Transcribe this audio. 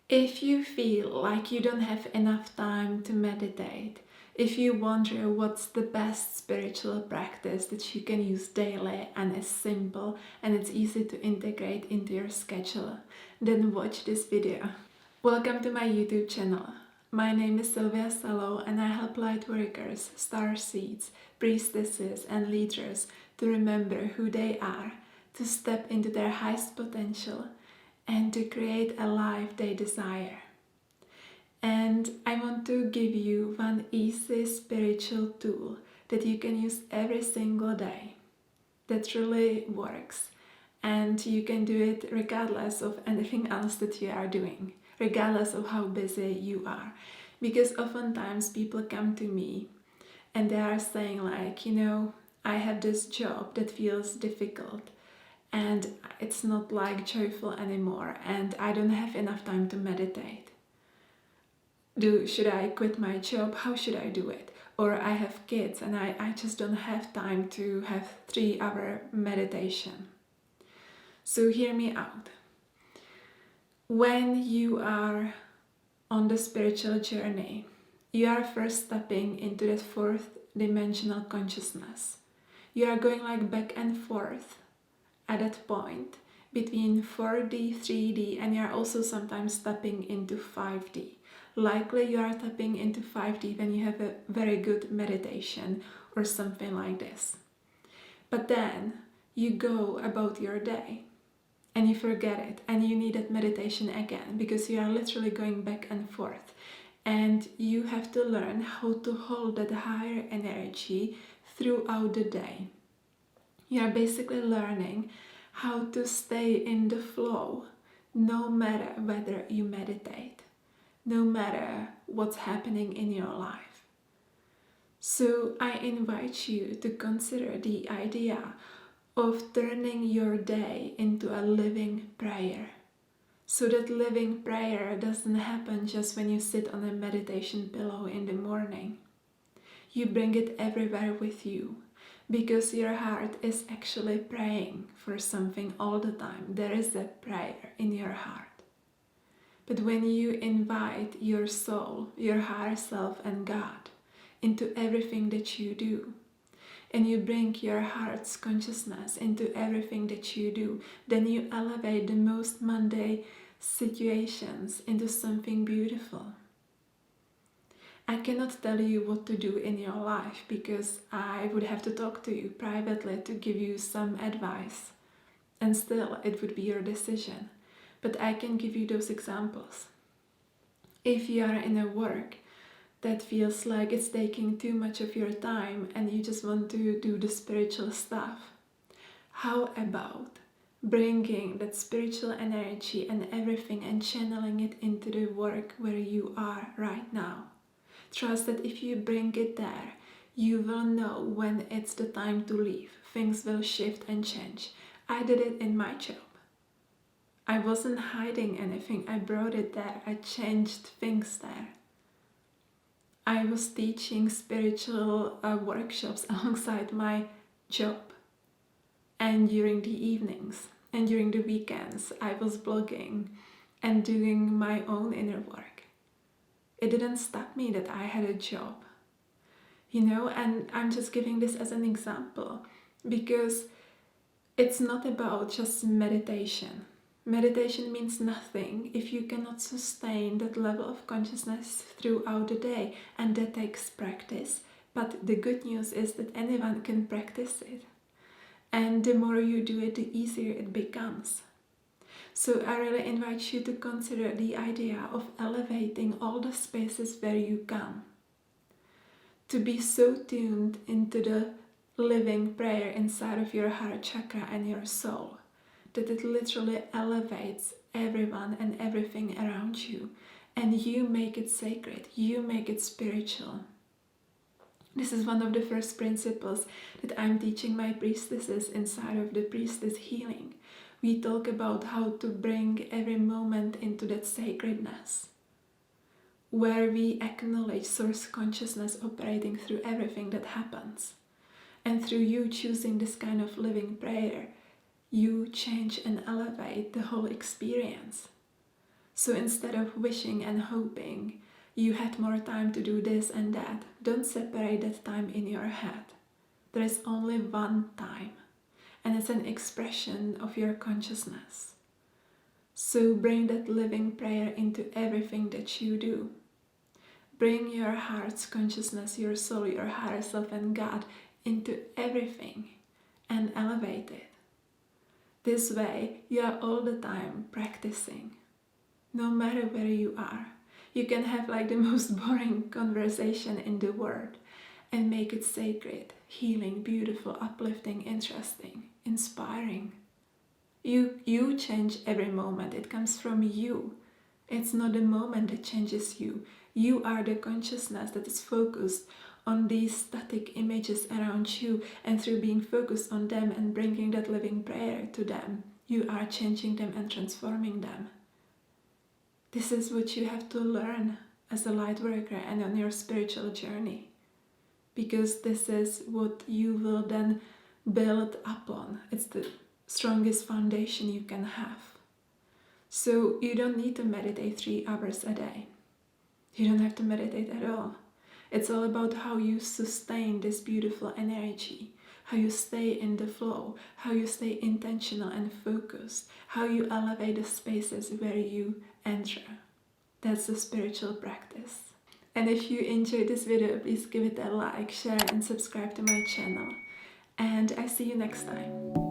If you feel like you don't have enough time to meditate, if you wonder what's the best spiritual practice that you can use daily and is simple and it's easy to integrate into your schedule, then watch this video. Welcome to my YouTube channel. My name is Sylvia Salo and I help light workers, star seeds, priestesses and leaders to remember who they are, to step into their highest potential, and to create a life they desire. And I want to give you one easy spiritual tool that you can use every single day that really works, and you can do it regardless of anything else that you are doing, regardless of how busy you are. Because oftentimes people come to me and they are saying like, I have this job that feels difficult and it's not like joyful anymore and I don't have enough time to meditate. Should I quit my job? How should I do it? Or I have kids and I just don't have time to have 3-hour meditation. So hear me out. When you are on the spiritual journey, you are first stepping into that 4th dimensional consciousness. You are going like back and forth at that point between 4D, 3D, and you are also sometimes stepping into 5D. Likely you are tapping into 5D when you have a very good meditation or something like this. But then you go about your day and you forget it and you need that meditation again because you are literally going back and forth. And you have to learn how to hold that higher energy throughout the day. You are basically learning how to stay in the flow no matter whether you meditate, no matter what's happening in your life. So I invite you to consider the idea of turning your day into a living prayer. So that living prayer doesn't happen just when you sit on a meditation pillow in the morning. You bring it everywhere with you. Because your heart is actually praying for something all the time. There is a prayer in your heart. But when you invite your soul, your higher self and God into everything that you do, and you bring your heart's consciousness into everything that you do, then you elevate the most mundane situations into something beautiful. I cannot tell you what to do in your life because I would have to talk to you privately to give you some advice. And still, it would be your decision. But I can give you those examples. If you are in a work that feels like it's taking too much of your time and you just want to do the spiritual stuff, how about bringing that spiritual energy and everything and channeling it into the work where you are right now? Trust that if you bring it there, you will know when it's the time to leave. Things will shift and change. I did it in my job. I wasn't hiding anything. I brought it there. I changed things there. I was teaching spiritual workshops alongside my job. And during the evenings and during the weekends, I was blogging and doing my own inner work. It didn't stop me that I had a job, and I'm just giving this as an example because it's not about just meditation. Meditation means nothing if you cannot sustain that level of consciousness throughout the day, and that takes practice. But the good news is that anyone can practice it. And the more you do it, the easier it becomes. So I really invite you to consider the idea of elevating all the spaces where you can. To be so tuned into the living prayer inside of your heart chakra and your soul that it literally elevates everyone and everything around you. And you make it sacred, you make it spiritual. This is one of the first principles that I'm teaching my priestesses inside of the priestess healing. We talk about how to bring every moment into that sacredness, where we acknowledge source consciousness operating through everything that happens. And through you choosing this kind of living prayer, you change and elevate the whole experience. So instead of wishing and hoping you had more time to do this and that, don't separate that time in your head. There is only one time, and it's an expression of your consciousness. So bring that living prayer into everything that you do. Bring your heart's consciousness, your soul, your higher self and God into everything and elevate it. This way, you are all the time practicing. No matter where you are, you can have like the most boring conversation in the world and make it sacred, healing, beautiful, uplifting, interesting, inspiring. You change every moment. It comes from you. It's not the moment that changes you. You are the consciousness that is focused on these static images around you, and through being focused on them and bringing that living prayer to them, you are changing them and transforming them. This is what you have to learn as a light worker and on your spiritual journey, because this is what you will then build upon. It's the strongest foundation you can have. So you don't need to meditate 3 hours a day. You don't have to meditate at all. It's all about how you sustain this beautiful energy, how you stay in the flow, how you stay intentional and focused, how you elevate the spaces where you enter. That's the spiritual practice. And if you enjoyed this video, please give it a like, share and subscribe to my channel. And I see you next time.